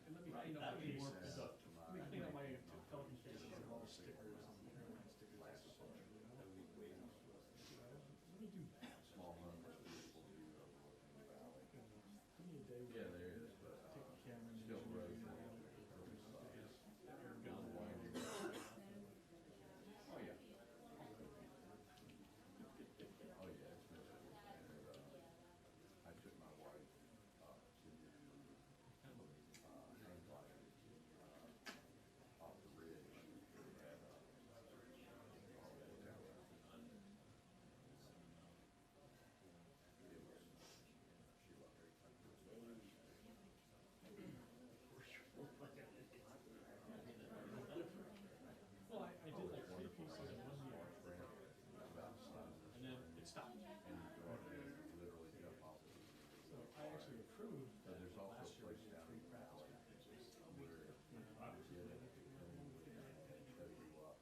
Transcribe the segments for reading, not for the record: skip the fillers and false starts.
and let me clean up my piece. Let me clean up my Pelican cases and all the stickers and airline stickers and stuff on there, you know? Let me do that. Give me a day where take a camera and then air gun. Well, I did like 3 pieces in 1 year, and then it stopped. So I actually approved that last year we did 3 practice packages. You know, obviously,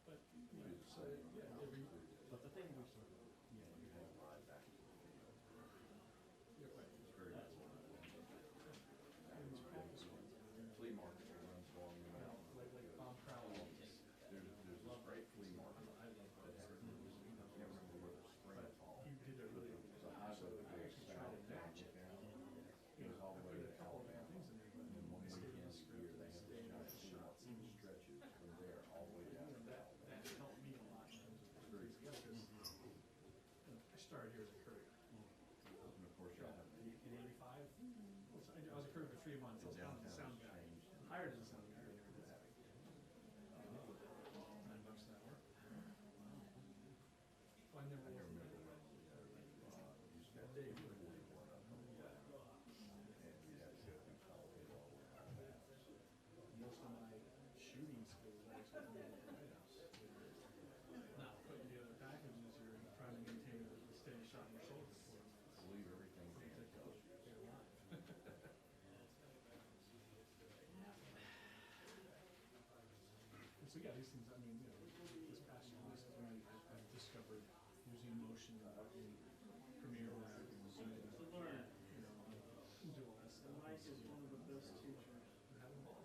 but you know, so yeah, But the thing we sort of, you're right. These practice ones, Flea market runs along the you know, mountain. like Bob Crowley. There's this great flea market that has, I can't remember where the spring falls. He did a really good job. So I actually tried to match it. It was all I the put way a to couple of Alabama. things in there, but And then one they stayed in weekend the a script year, and they they have stayed in the giant shots. stretches from there all the way down to That Alabama. helped me a lot in terms of putting things together because I started here as a courier. And of course, y'all have In '85, well, so I was a courier for 3 months. I was kind of the sound guy, hired as a sound guy. $9 an hour. Well, I never remember worked. when you spent Day. 41 of them. And you had to go through Colorado all the way back. Most of my shooting skills actually came from the White House. Not putting together packages, you're trying to maintain a steady shot in your shoulder for them. Believe everything Dan tells you. They're alive. And so yeah, these things, I mean, you know, this past year, this is when I discovered using motion in Premiere Lab and Zoom, you know, do all that stuff. Mike is one of the best teachers. We're having fun.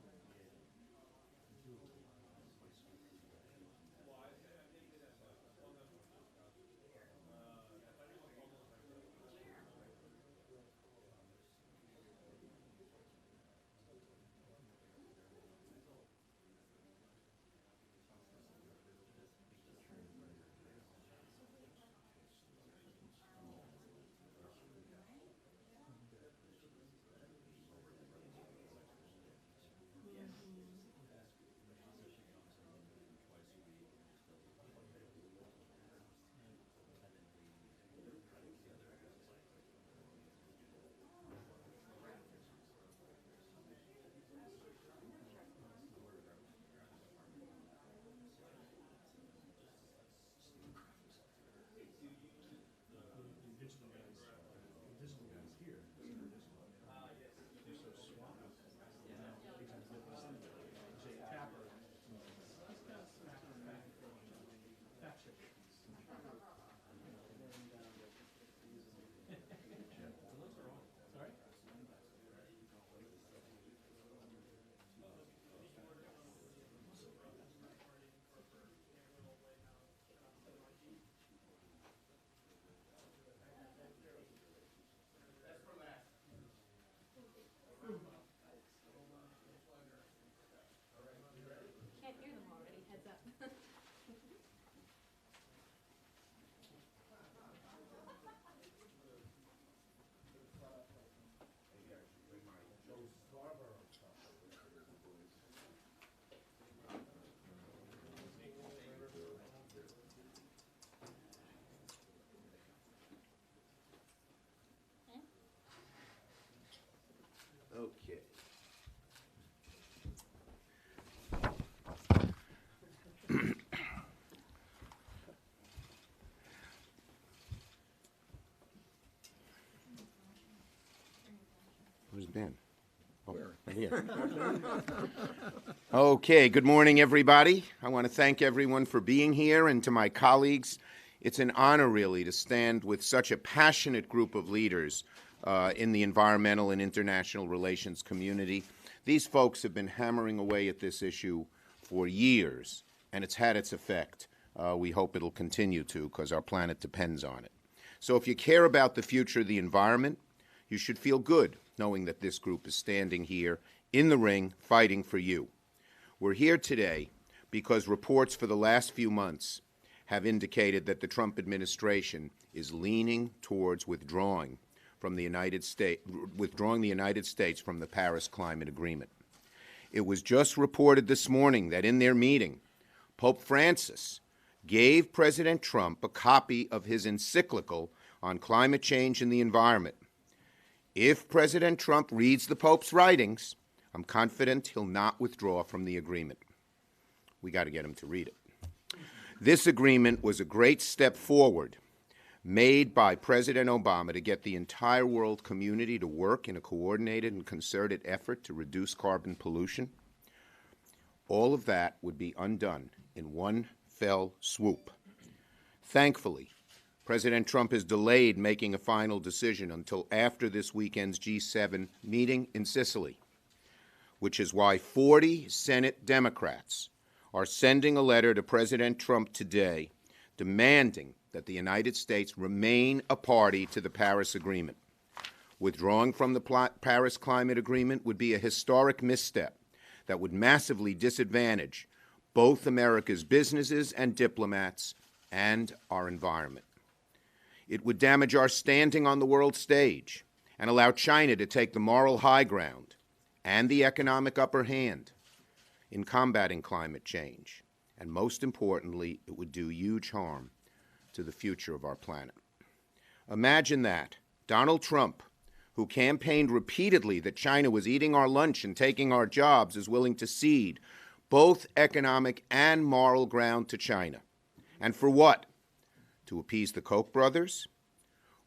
The digital guys here, they're so swamped. You know, they can give us Jay Tapper. He's got fact check. Sorry? Can't hear them already, heads up. Okay. Where's Ben? Oh, right here. Okay, good morning, everybody. I want to thank everyone for being here, and to my colleagues, it's an honor, really, to stand with such a passionate group of leaders in the environmental and international relations community. These folks have been hammering away at this issue for years, and it's had its effect. We hope it'll continue to, because our planet depends on it. So if you care about the future of the environment, you should feel good knowing that this group is standing here in the ring fighting for you. We're here today because reports for the last few months have indicated that the Trump administration is leaning towards withdrawing the United States from the Paris Climate Agreement. It was just reported this morning that in their meeting, Pope Francis gave President Trump a copy of his encyclical on climate change and the environment. If President Trump reads the Pope's writings, I'm confident he'll not withdraw from the agreement. We got to get him to read it. This agreement was a great step forward made by President Obama to get the entire world community to work in a coordinated and concerted effort to reduce carbon pollution. All of that would be undone in one fell swoop. Thankfully, President Trump has delayed making a final decision until after this weekend's G7 meeting in Sicily, which is why 40 Senate Democrats are sending a letter to President Trump today demanding that the United States remain a party to the Paris Agreement. Withdrawing from the Paris Climate Agreement would be a historic misstep that would massively disadvantage both America's businesses and diplomats and our environment. It would damage our standing on the world stage and allow China to take the moral high ground and the economic upper hand in combating climate change. And most importantly, it would do huge harm to the future of our planet. Imagine that. Donald Trump, who campaigned repeatedly that China was eating our lunch and taking our jobs, is willing to cede both economic and moral ground to China. And for what? To appease the Koch brothers?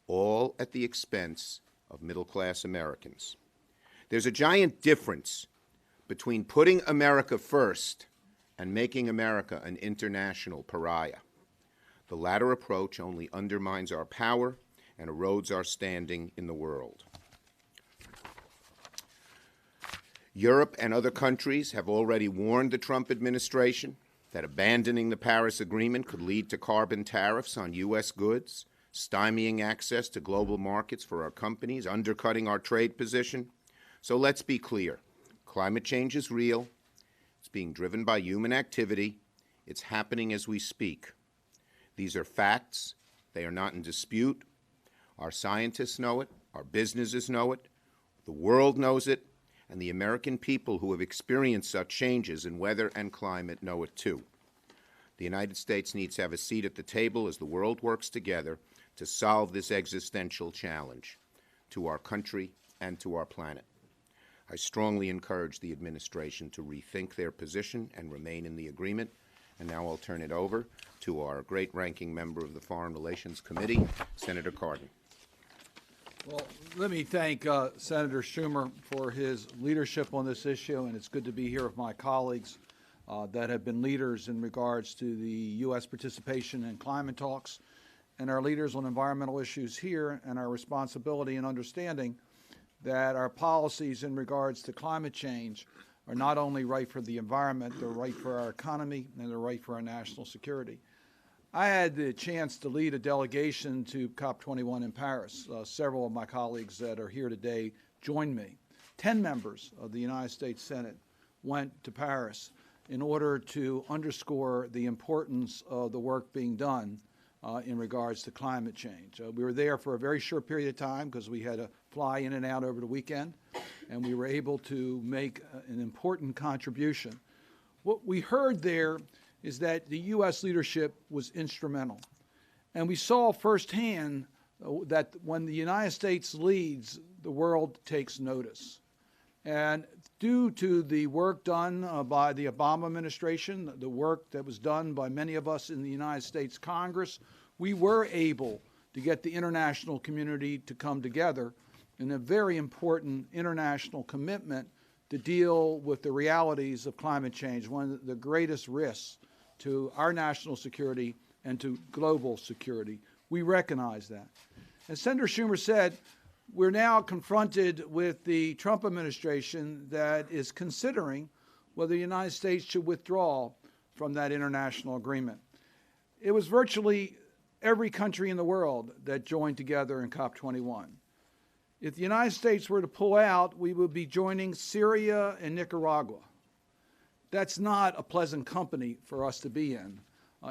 All at the expense of middle-class Americans. There's a giant difference between putting America first and making America an international pariah. The latter approach only undermines our power and erodes our standing in the world. Europe and other countries have already warned the Trump administration that abandoning the Paris Agreement could lead to carbon tariffs on U.S. goods, stymieing access to global markets for our companies, undercutting our trade position. So let's be clear. Climate change is real. It's being driven by human activity. It's happening as we speak. These are facts. They are not in dispute. Our scientists know it. Our businesses know it. The world knows it. And the American people who have experienced such changes in weather and climate know it too. The United States needs to have a seat at the table as the world works together to solve this existential challenge to our country and to our planet. I strongly encourage the administration to rethink their position and remain in the agreement. And now I'll turn it over to our great ranking member of the Foreign Relations Committee, Senator Cardin. Well, let me thank Senator Schumer for his leadership on this issue, and it's good to be here with my colleagues that have been leaders in regards to the U.S. participation in climate talks, and our leaders on environmental issues here, and our responsibility and understanding that our policies in regards to climate change are not only right for the environment, they're right for our economy, and they're right for our national security. I had the chance to lead a delegation to COP21 in Paris. Several of my colleagues that are here today joined me. 10 members of the United States Senate went to Paris in order to underscore the importance of the work being done in regards to climate change. We were there for a very short period of time because we had to fly in and out over the weekend, and we were able to make an important contribution. What we heard there is that the U.S. leadership was instrumental. And we saw firsthand that when the United States leads, the world takes notice. And due to the work done by the Obama administration, the work that was done by many of us in the United States Congress, we were able to get the international community to come together in a very important international commitment to deal with the realities of climate change, one of the greatest risks to our national security and to global security. We recognize that. As Senator Schumer said, We're now confronted with the Trump administration that is considering whether the United States should withdraw from that international agreement. It was virtually every country in the world that joined together in COP21. If the United States were to pull out, we would be joining Syria and Nicaragua. That's not a pleasant company for us to be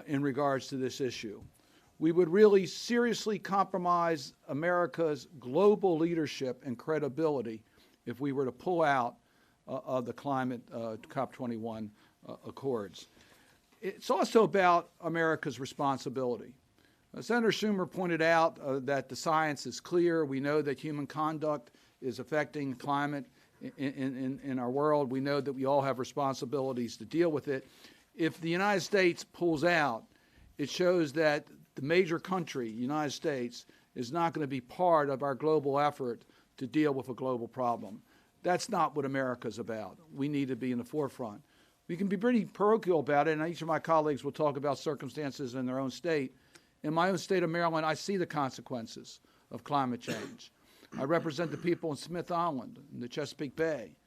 in regards to this issue. We would really seriously compromise America's global leadership and credibility if we were to pull out of the climate COP21 accords. It's also about America's responsibility. Senator Schumer pointed out that the science is clear. We know that human conduct is affecting climate in our world. We know that we all have responsibilities to deal with it. If the United States pulls out, it shows that the major country, United States, is not going to be part of our global effort to deal with a global problem. That's not what America's about. We need to be in the forefront. We can be pretty parochial about it, and each of my colleagues will talk about circumstances in their own state. In my own state of Maryland, I see the consequences of climate change. I represent the people in Smith Island, in the Chesapeake Bay.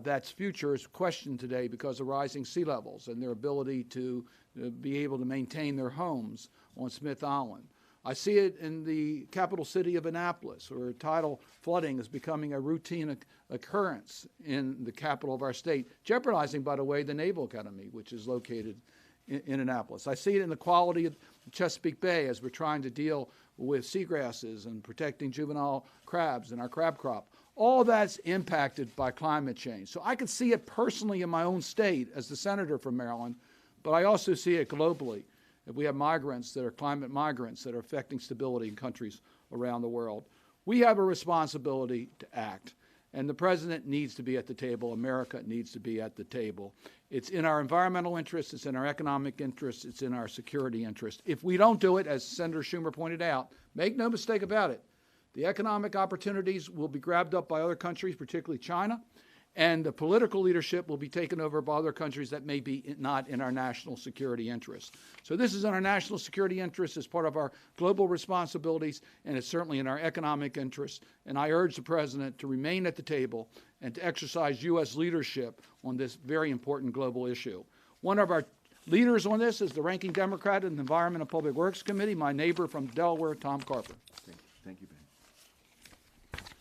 That's future is questioned today because of rising sea levels and their ability to be able to maintain their homes on Smith Island. I see it in the capital city of Annapolis, where tidal flooding is becoming a routine occurrence in the capital of our state, jeopardizing, by the way, the Naval Academy, which is located in Annapolis. I see it in the quality of Chesapeake Bay as we're trying to deal with seagrasses and protecting juvenile crabs and our crab crop. All that's impacted by climate change. So I can see it personally in my own state as the senator from Maryland, but I also see it globally. If we have migrants that are climate migrants that are affecting stability in countries around the world, we have a responsibility to act. And the president needs to be at the table. America needs to be at the table. It's in our environmental interests. It's in our economic interests. It's in our security interests. If we don't do it, as Senator Schumer pointed out, make no mistake about it, the economic opportunities will be grabbed up by other countries, particularly China, and the political leadership will be taken over by other countries that may be not in our national security interests. So this is in our national security interests as part of our global responsibilities, and it's certainly in our economic interests. And I urge the president to remain at the table and to exercise U.S. leadership on this very important global issue. One of our leaders on this is the ranking Democrat in the Environment and Public Works Committee, my neighbor from Delaware, Tom Carper. Thank you, Ben.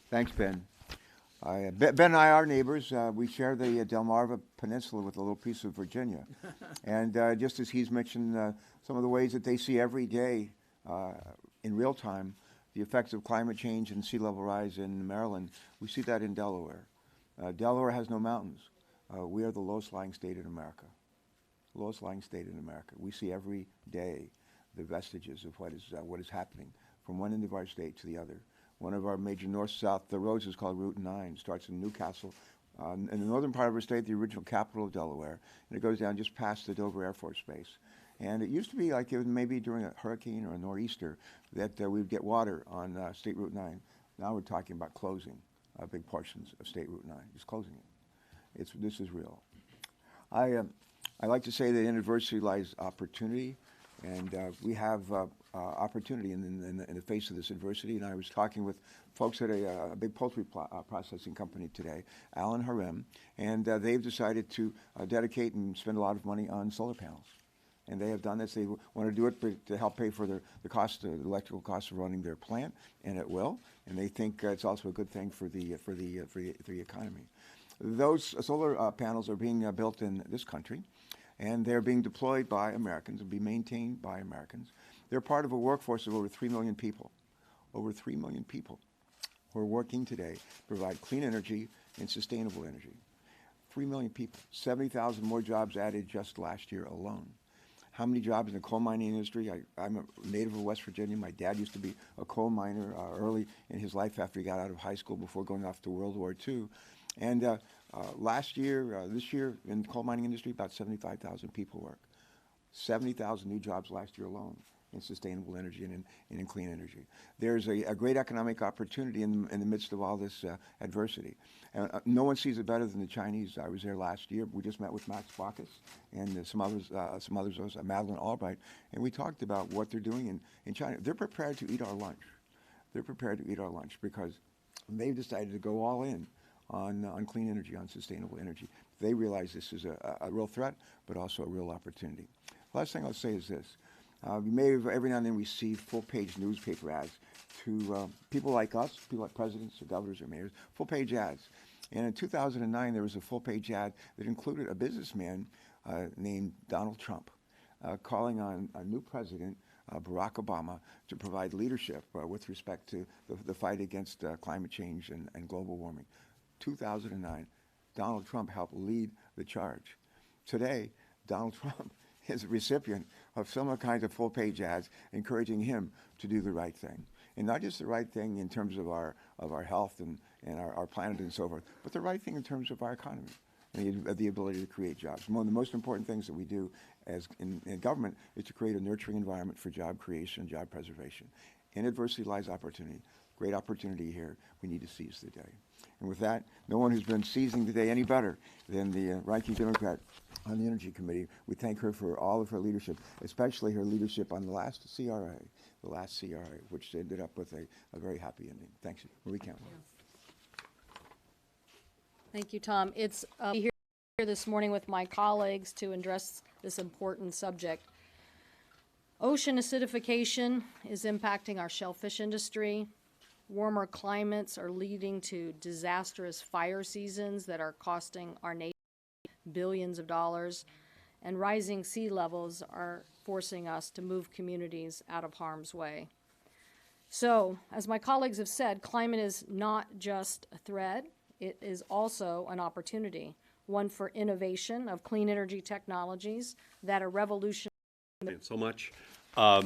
Thanks, Ben. Ben and I are neighbors. We share the Delmarva Peninsula with a little piece of Virginia. And just as he's mentioned some of the ways that they see every day in real time the effects of climate change and sea level rise in Maryland, we see that in Delaware. Delaware has no mountains. We are the lowest lying state in America. Lowest lying state in America. We see every day the vestiges of what is happening from one end of our state to the other. One of our major north-south roads is called Route 9. Starts in Newcastle, in the northern part of our state, the original capital of Delaware, and it goes down just past the Dover Air Force Base. And it used to be like maybe during a hurricane or a nor'easter that we'd get water on State Route 9. Now we're talking about closing big portions of State Route 9, just closing it. This is real. I like to say that in adversity lies opportunity, and we have opportunity in the face of this adversity. And I was talking with folks at a big poultry processing company today, Alan Harem, and they've decided to dedicate and spend a lot of money on solar panels. And they have done this. They want to do it to help pay for the electrical costs of running their plant, and it will. And they think it's also a good thing for the economy. Those solar panels are being built in this country, and they're being deployed by Americans and be maintained by Americans. They're part of a workforce of over 3 million people. Over 3 million people who are working today to provide clean energy and sustainable energy. 3 million people. 70,000 more jobs added just last year alone. How many jobs in the coal mining industry? I'm a native of West Virginia. My dad used to be a coal miner early in his life after he got out of high school before going off to World War II. And this year in the coal mining industry, about 75,000 people work. 70,000 new jobs last year alone in sustainable energy and in clean energy. There's a great economic opportunity in the midst of all this adversity. No one sees it better than the Chinese. I was there last year. We just met with Max Baucus and some others, Madeleine Albright, and we talked about what they're doing in China. They're prepared to eat our lunch. They're prepared to eat our lunch because And they've decided to go all in on clean energy, on sustainable energy. They realize this is a real threat, but also a real opportunity. Last thing I'll say is this. You may have every now and then received full-page newspaper ads to people like us, people like presidents or governors or mayors, full-page ads. And in 2009, there was a full-page ad that included a businessman named Donald Trump calling on a new president, Barack Obama, to provide leadership with respect to the fight against climate change and global warming. 2009, Donald Trump helped lead the charge. Today, Donald Trump is a recipient of similar kinds of full-page ads encouraging him to do the right thing. And not just the right thing in terms of our health and our planet and so forth, but the right thing in terms of our economy and the ability to create jobs. One of the most important things that we do as in government is to create a nurturing environment for job creation, job preservation. In adversity lies opportunity. Great opportunity here. We need to seize the day. And with that, no one has been seizing the day any better than the ranking Democrat on the Energy Committee. We thank her for all of her leadership, especially her leadership on the last CRA, which ended up with a very happy ending. Thanks, Marie Campbell. Thank you, Tom. It's here this morning with my colleagues to address this important subject. Ocean acidification is impacting our shellfish industry. Warmer climates are leading to disastrous fire seasons that are costing our nation billions of dollars, and rising sea levels are forcing us to move communities out of harm's way. So, as my colleagues have said, climate is not just a threat, it is also an opportunity, one for innovation of clean energy technologies that are revolutionary. So much. I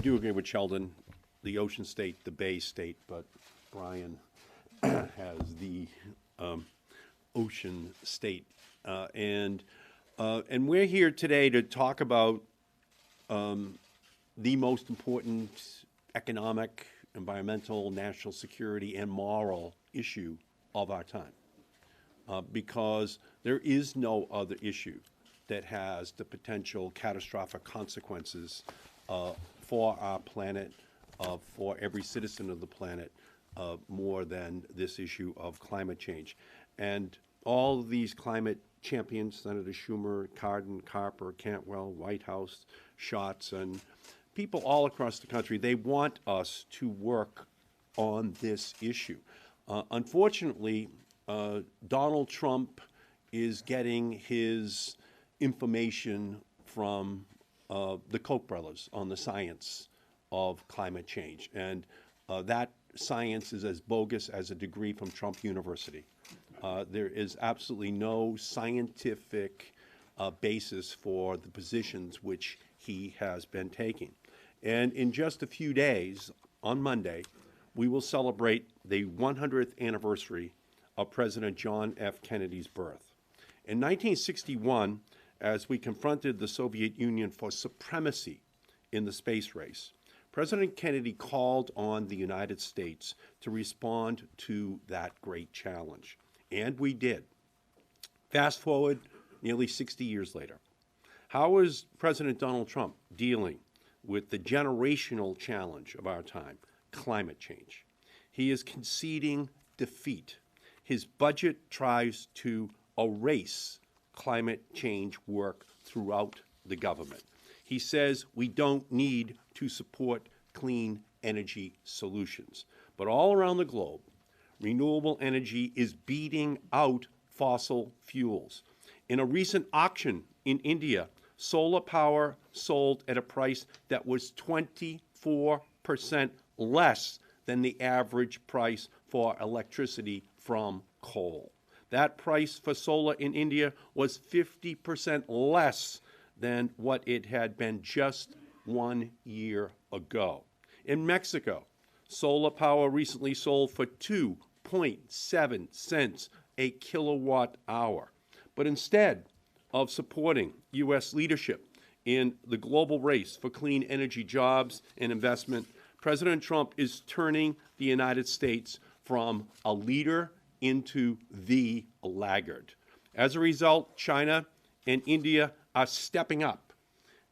do agree with Sheldon, the ocean state, the bay state, but Brian has the ocean state. And we're here today to talk about the most important economic, environmental, national security, and moral issue of our time. Because there is no other issue that has the potential catastrophic consequences for our planet, for every citizen of the planet, more than this issue of climate change. And all of these climate champions, Senator Schumer, Cardin, Carper, Cantwell, Whitehouse, Schatz, and people all across the country, they want us to work on this issue. Unfortunately, Donald Trump is getting his information from the Koch brothers on the science of climate change. And that science is as bogus as a degree from Trump University. There is absolutely no scientific basis for the positions which he has been taking. And in just a few days, on Monday, we will celebrate the 100th anniversary of President John F. Kennedy's birth. In 1961, as we confronted the Soviet Union for supremacy in the space race, President Kennedy called on the United States to respond to that great challenge. And we did. Fast forward nearly 60 years later. How is President Donald Trump dealing with the generational challenge of our time, climate change? He is conceding defeat. His budget tries to erase climate change work throughout the government. He says we don't need to support clean energy solutions. But all around the globe, renewable energy is beating out fossil fuels. In a recent auction in India, solar power sold at a price that was 24% less than the average price for electricity from coal. That price for solar in India was 50% less than what it had been just 1 year ago. In Mexico, solar power recently sold for 2.7 cents a kilowatt hour. But instead of supporting U.S. leadership in the global race for clean energy jobs and investment, President Trump is turning the United States from a leader into the laggard. As a result, China and India are stepping up.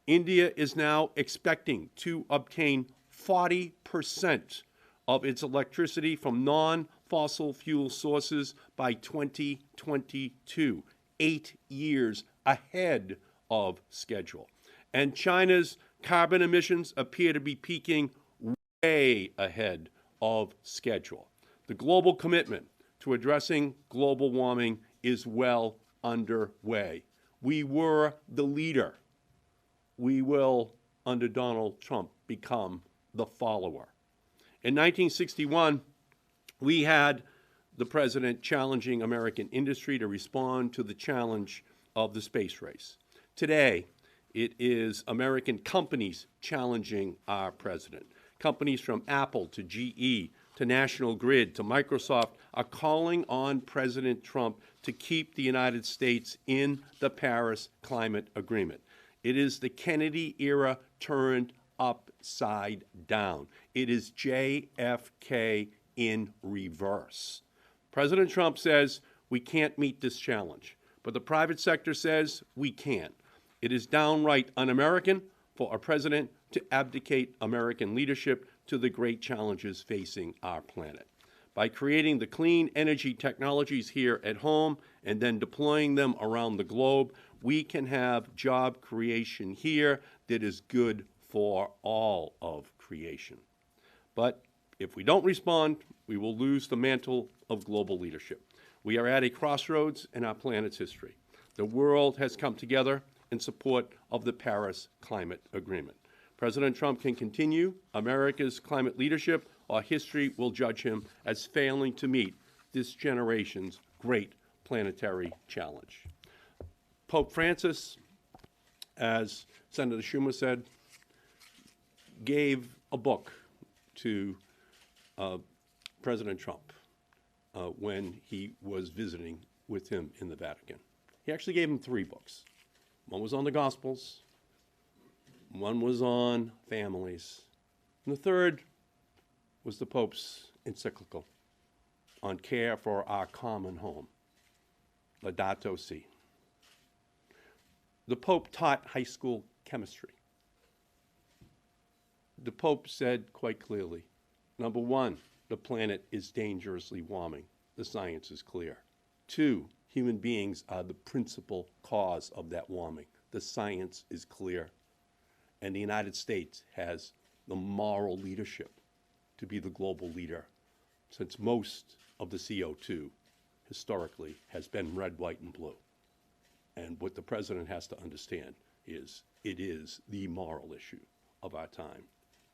India is now expecting to obtain 40% of its electricity from non-fossil fuel sources by 2022, 8 years ahead of schedule. And China's carbon emissions appear to be peaking way ahead of schedule. The global commitment to addressing global warming is well underway. We were the leader. We will, under Donald Trump, become the follower. In 1961, we had the president challenging American industry to respond to the challenge of the space race. Today, it is American companies challenging our president. Companies from Apple to GE to National Grid to Microsoft are calling on President Trump to keep the United States in the Paris Climate Agreement. It is the Kennedy era turned upside down. It is JFK in reverse. President Trump says we can't meet this challenge, but the private sector says we can. It is downright un-American for a president to abdicate American leadership to the great challenges facing our planet. By creating the clean energy technologies here at home and then deploying them around the globe, we can have job creation here that is good for all of creation. But if we don't respond, we will lose the mantle of global leadership. We are at a crossroads in our planet's history. The world has come together in support of the Paris Climate Agreement. President Trump can continue America's climate leadership, or history will judge him as failing to meet this generation's great planetary challenge. Pope Francis, as Senator Schumer said, gave a book to President Trump when he was visiting with him in the Vatican. He actually gave him 3 books. One was on the Gospels, one was on families, and the third was the Pope's encyclical on care for our common home, Laudato Si. The Pope taught high school chemistry. The Pope said quite clearly, number 1, the planet is dangerously warming. The science is clear. 2, human beings are the principal cause of that warming. The science is clear. And the United States has the moral leadership to be the global leader, since most of the CO2 historically has been red, white, and blue. And what the president has to understand is it is the moral issue of our time,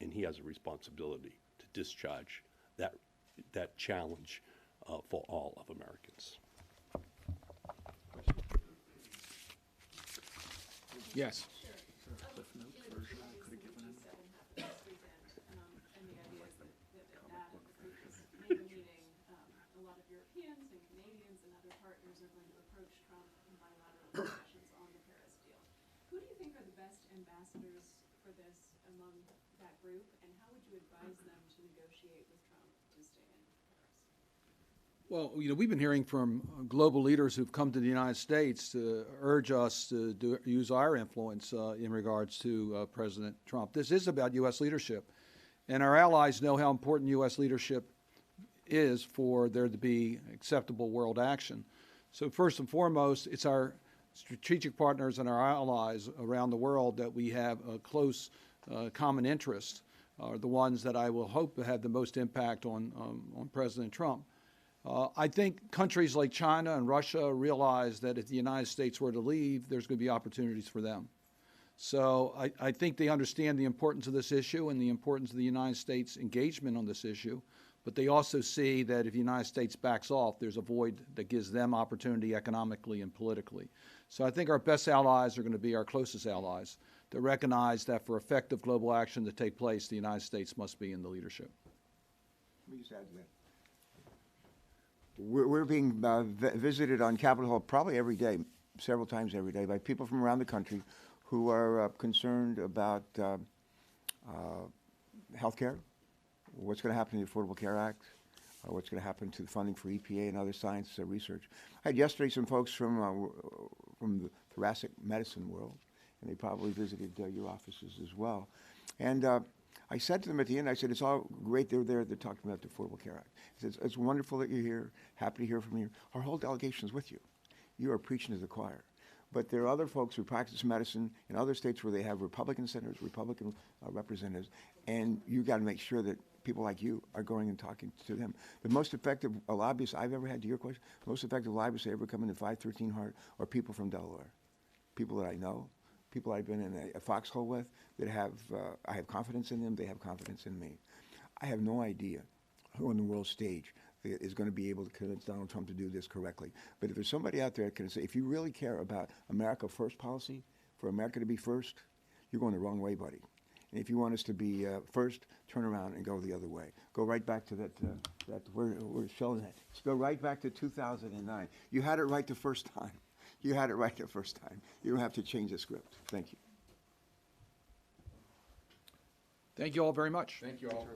and he has a responsibility to discharge that challenge for all of Americans. Yes. Ambassadors for this among that group, and how would you advise them to negotiate with Trump to stay in Paris? Well, we've been hearing from global leaders who've come to the United States to urge us to use our influence in regards to President Trump. This is about U.S. leadership, and our allies know how important U.S. leadership is for there to be acceptable world action. So first and foremost, it's our strategic partners and our allies around the world that we have a close common interest are the ones that I will hope have the most impact on President Trump. I think countries like China and Russia realize that if the United States were to leave, there's going to be opportunities for them. So I think they understand the importance of this issue and the importance of the United States' engagement on this issue, but they also see that if the United States backs off, there's a void that gives them opportunity economically and politically. So I think our best allies are going to be our closest allies that recognize that for effective global action to take place, the United States must be in the leadership. Let me just add to that. We're being visited on Capitol Hill probably every day, several times every day, by people from around the country who are concerned about health care, what's going to happen to the Affordable Care Act, what's going to happen to the funding for EPA and other science research. I had yesterday some folks from the thoracic medicine world, and they probably visited your offices as well. And I said to them at the end, I said, it's all great they're there, they're talking about the Affordable Care Act. I said, it's wonderful that you're here, happy to hear from you. Our whole delegation is with you. You are preaching to the choir. But there are other folks who practice medicine in other states where they have Republican senators, Republican representatives, and you got to make sure that people like you are going and talking to them. The most effective lobbyists I've ever had, to your question, the most effective lobbyists that ever come into 513 Hart are people from Delaware, people that I know, people I've been in a foxhole with, that have, I have confidence in them, they have confidence in me. I have no idea who on the world stage is going to be able to convince Donald Trump to do this correctly. But if there's somebody out there that can say, if you really care about America First policy, for America to be first, you're going the wrong way, buddy. And if you want us to be first, turn around and go the other way. Go right back to that we're showing that. Just go right back to 2009. You had it right the first time. You had it right the first time. You don't have to change the script. Thank you. Thank you all very much. Thank you all.